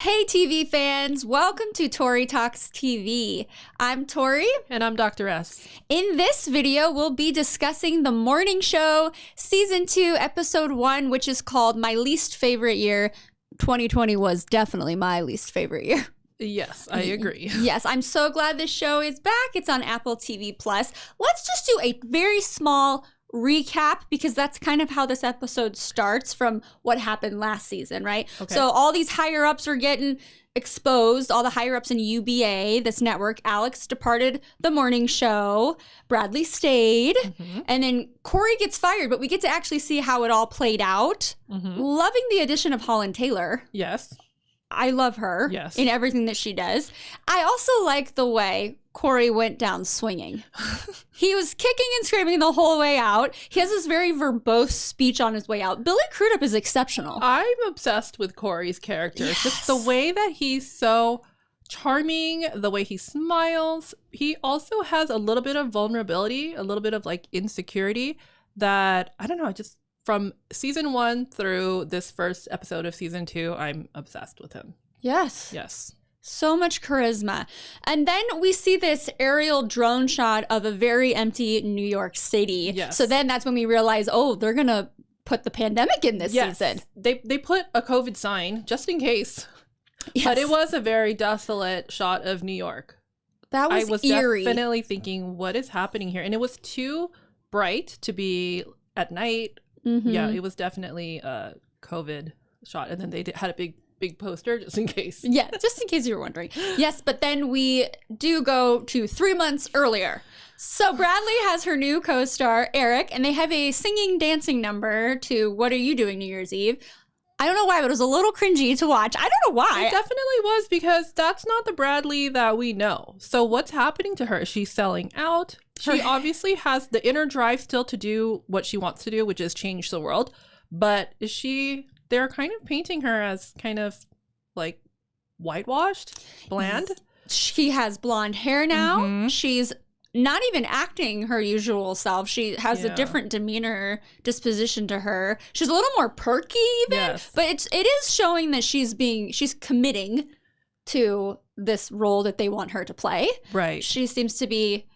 Hey TV fans, welcome to Tori Talks TV. I'm Tori. And I'm Dr. S. In this video, we'll be discussing The Morning Show, Season 2, Episode 1, which is called My Least Favorite Year. 2020 was definitely my least favorite year. Yes, I agree. Yes, I'm so glad this show is back. It's on Apple TV+. Let's just do a very small recap because that's kind of how this episode starts from what happened last season, right? Okay. So all these higher ups are getting exposed, all the higher ups in UBA, this network. Alex departed The Morning Show, Bradley stayed, and then Cory gets fired, but we get to actually see how it all played out. Loving the addition of Holland Taylor. Yes. I love her in everything that she does. I also like the way Cory went down swinging. He was kicking and screaming the whole way out. He has this very verbose speech on his way out. Billy Crudup is exceptional. I'm obsessed with Cory's character. Just the way that he's so charming, the way he smiles. He also has a little bit of vulnerability, a little bit of like insecurity that, I don't know, just from season 1 through this first episode of season 2, I'm obsessed with him. Yes. Yes. So much charisma. And then we see this aerial drone shot of a very empty New York City. Yes. So then that's when we realize, oh, they're going to put the pandemic in this season. They put a COVID sign just in case. Yes. But it was a very desolate shot of New York. That was I was eerie. definitely thinking, what is happening here? And it was too bright to be at night. Yeah, it was definitely a COVID shot. And then they had a big poster just in case. Yeah, just in case you were wondering. Yes, but then we do go to 3 months earlier. So Bradley has her new co-star, Eric, and they have a singing, dancing number to What Are You Doing New Year's Eve? I don't know why, but it was a little cringy to watch. I don't know why. It definitely was because that's not the Bradley that we know. So what's happening to her? She's selling out. She obviously has the inner drive still to do what she wants to do, which is change the world. But they're kind of painting her as kind of like whitewashed, bland. She has blonde hair now. She's not even acting her usual self. She has a different demeanor, disposition to her. She's a little more perky even, but it is showing that she's committing to this role that they want her to play. Right. She seems to be,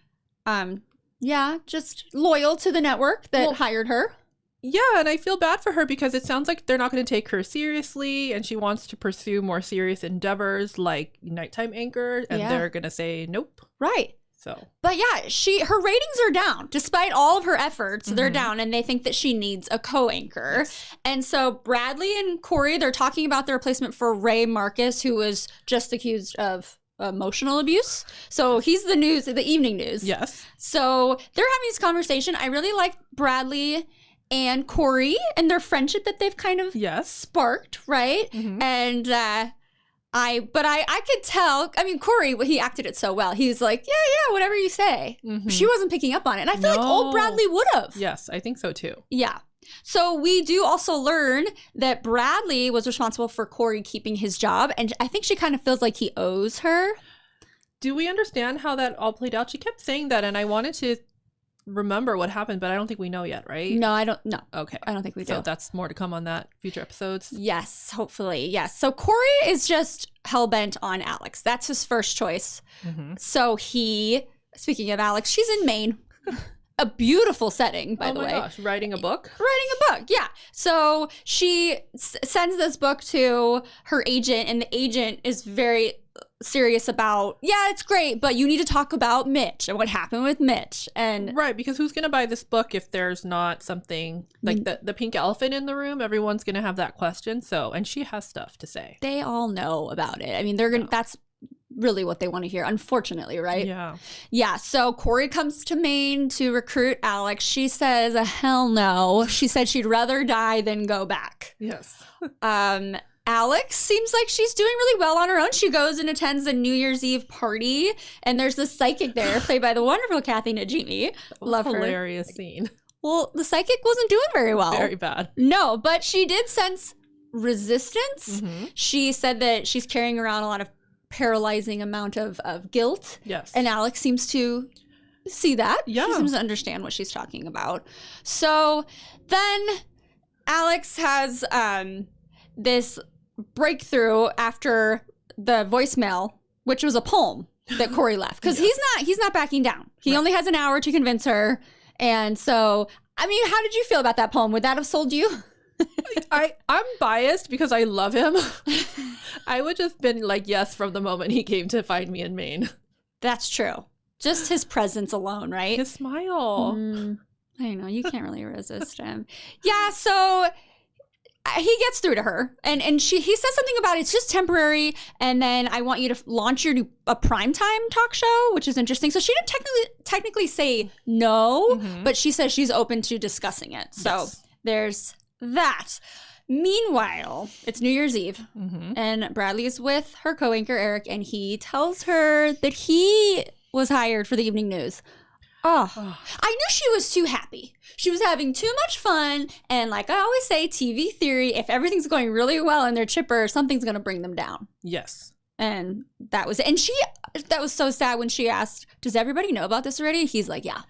just loyal to the network that hired her. Yeah, and I feel bad for her because it sounds like they're not going to take her seriously, and she wants to pursue more serious endeavors like nighttime anchor, and they're going to say nope. Right. So, but yeah, her ratings are down despite all of her efforts. They're down, and they think that she needs a co-anchor. And so Bradley and Cory, they're talking about the replacement for Ray Marcus, who was just accused of emotional abuse. So he's the evening news. Yes. So they're having this conversation. I really like Bradley and Cory and their friendship that they've kind of sparked, right? And I could tell, I mean, Cory, he acted it so well. He was like, yeah, whatever you say. She wasn't picking up on it. And I feel like old Bradley would have. Yes, I think so too. Yeah. So we do also learn that Bradley was responsible for Cory keeping his job. And I think she kind of feels like he owes her. Do we understand how that all played out? She kept saying that, and I wanted to remember what happened, but I don't think we know yet, right? No, I don't know. Okay. I don't think we do. So that's more to come on that future episodes. Yes, hopefully. Yes. So Cory is just hell-bent on Alex. That's his first choice. So speaking of Alex, she's in Maine. A beautiful setting, by the way. Oh my gosh, writing a book? Writing a book, yeah. So she sends this book to her agent, and the agent is very serious about, it's great, but you need to talk about Mitch and what happened with Mitch. And right, because who's going to buy this book if there's not something like the pink elephant in the room? Everyone's going to have that question. So, and she has stuff to say. They all know about it. I mean, they're going to, that's really what they want to hear, unfortunately, right? Yeah. So Cory comes to Maine to recruit Alex. She says, hell no. She said she'd rather die than go back. Yes. Alex seems like she's doing really well on her own. She goes and attends a New Year's Eve party, and there's this psychic there played by the wonderful Kathy Najimy. Love her. Hilarious scene. Well, the psychic wasn't doing very well. Very bad. No, but she did sense resistance. She said that she's carrying around a lot of paralyzing amount of guilt. Yes. And Alex seems to see that. Yeah. She seems to understand what she's talking about. So then Alex has this breakthrough after the voicemail, which was a poem that Cory left. Because he's not backing down. He only has an hour to convince her. And so, I mean, how did you feel about that poem? Would that have sold you? I'm biased because I love him. I would just been like, yes, from the moment he came to find me in Maine. That's true. Just his presence alone, right? His smile. I know, you can't really resist him. Yeah, so he gets through to her, and he says something about it's just temporary, and then I want you to launch a primetime talk show, which is interesting. So she didn't technically say no, but she says she's open to discussing it. So there's that. Meanwhile, it's New Year's Eve, and Bradley is with her co-anchor Eric, and he tells her that he was hired for the evening news. I knew she was too happy. She was having too much fun. And like I always say, TV theory, if everything's going really well and they're chipper, something's going to bring them down. Yes. And that was it. And that was so sad when she asked, does everybody know about this already? He's like, yeah.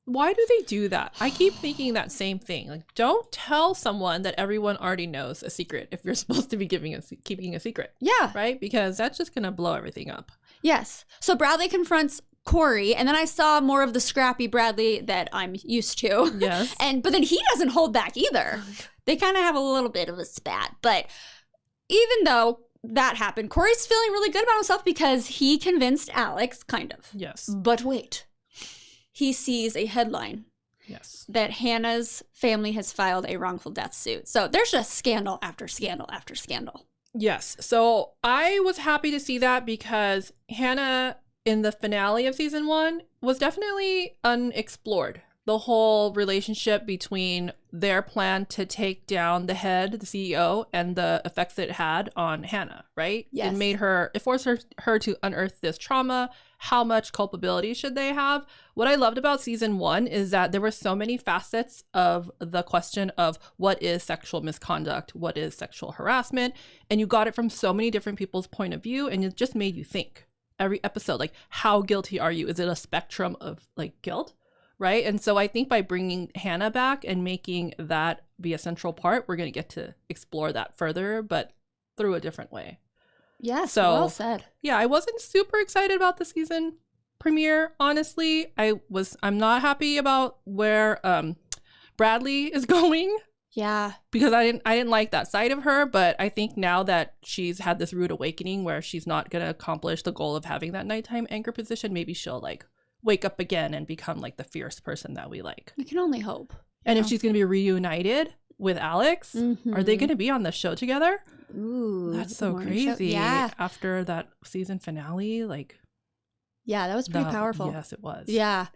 Why do they do that? I keep thinking that same thing. Like, don't tell someone that everyone already knows a secret if you're supposed to be keeping a secret. Yeah. Right? Because that's just going to blow everything up. Yes. So Bradley confronts Cory, and then I saw more of the scrappy Bradley that I'm used to. Yes. But then he doesn't hold back either. They kind of have a little bit of a spat. But even though that happened, Cory's feeling really good about himself because he convinced Alex, kind of. Yes. But wait. He sees a headline. Yes. That Hannah's family has filed a wrongful death suit. So there's just scandal after scandal after scandal. Yes. So I was happy to see that because Hannah, in the finale of season 1, was definitely unexplored. The whole relationship between their plan to take down the head, the CEO, and the effects that it had on Hannah, right? Yes. It forced her to unearth this trauma. How much culpability should they have? What I loved about season 1 is that there were so many facets of the question of what is sexual misconduct, what is sexual harassment, and you got it from so many different people's point of view, and it just made you think. Every episode, like, how guilty are you? Is it a spectrum of like guilt? Right. And so I think by bringing Hannah back and making that be a central part, we're going to get to explore that further, but through a different way. Yes. So, well said. Yeah, I wasn't super excited about the season premiere. Honestly, I'm not happy about where Bradley is going. Yeah. Because I didn't like that side of her, but I think now that she's had this rude awakening where she's not going to accomplish the goal of having that nighttime anchor position, maybe she'll like wake up again and become like the fierce person that we like. I can only hope. And if she's going to be reunited with Alex, are they going to be on the show together? Ooh, that's so crazy. Yeah. After that season finale, like. Yeah, that was pretty powerful. Yes, it was. Yeah.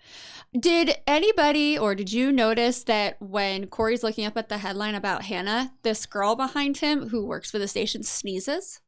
Did anybody, or did you notice that when Cory's looking up at the headline about Hannah, this girl behind him who works for the station sneezes?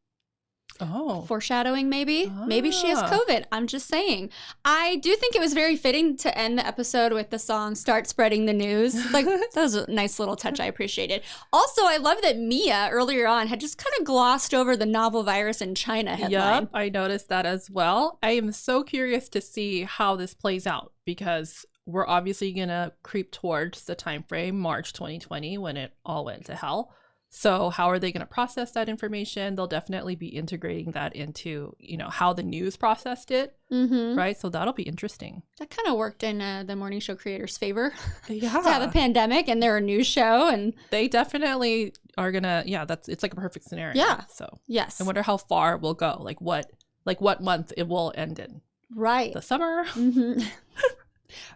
Oh. Foreshadowing, maybe. Maybe she has COVID. I'm just saying. I do think it was very fitting to end the episode with the song Start Spreading the News. Like, that was a nice little touch I appreciated. Also, I love that Mia earlier on had just kind of glossed over the novel virus in China headline. Yep, I noticed that as well. I am so curious to see how this plays out because we're obviously going to creep towards the time frame, March 2020, when it all went to hell. So how are they going to process that information? They'll definitely be integrating that into, how the news processed it, right? So that'll be interesting. That kind of worked in the morning show creators' favor. Yeah. To have a pandemic and they're a news show. And they definitely are going to, it's like a perfect scenario. Yeah. So yes. I wonder how far we'll go, like what month it will end in. Right. The summer.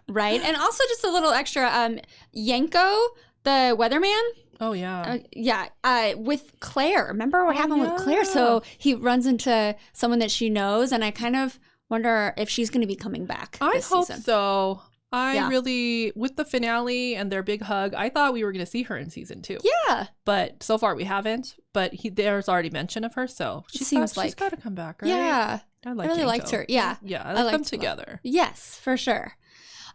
Right. And also just a little extra, Yanko, the weatherman. Oh, yeah. With Claire. Remember what happened with Claire? So he runs into someone that she knows, and I kind of wonder if she's going to be coming back this hope season. So. I really, with the finale and their big hug, I thought we were going to see her in season 2. Yeah. But so far we haven't. But there's already mention of her, so she's got to come back, right? Yeah. I really liked her. Yeah. Yeah, I like them together. Yes, for sure.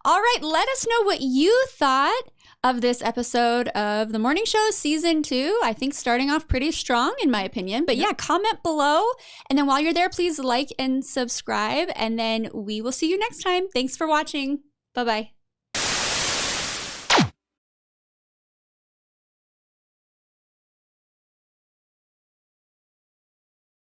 All right, let us know what you thought of this episode of The Morning Show Season 2. I think starting off pretty strong, in my opinion. But yeah, comment below. And then while you're there, please like and subscribe. And then we will see you next time. Thanks for watching. Bye-bye.